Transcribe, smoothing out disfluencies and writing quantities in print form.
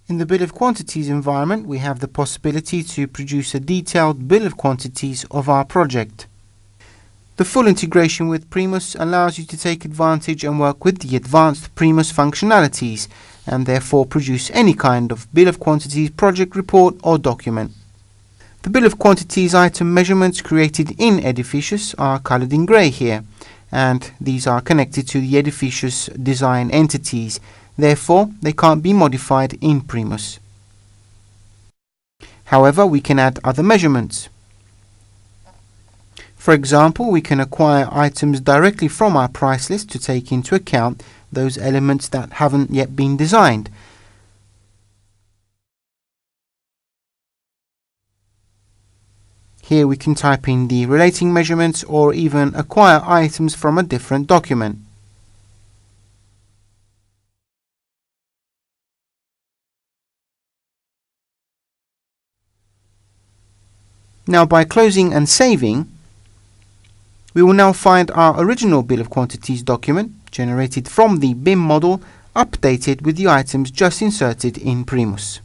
In the bill of quantities environment, we have the possibility to produce a detailed bill of quantities of our project. The full integration with Primus allows you to take advantage and work with the advanced Primus functionalities and therefore produce any kind of bill of quantities project report or document. The bill of quantities item measurements created in Edificius are colored in grey here, and these are connected to the Edificius design entities. Therefore, they can't be modified in Primus. However, we can add other measurements. For example, we can acquire items directly from our price list to take into account those elements that haven't yet been designed. Here we can type in the relating measurements or even acquire items from a different document. Now, by closing and saving, we will now find our original bill of quantities document generated from the BIM model, updated with the items just inserted in Primus.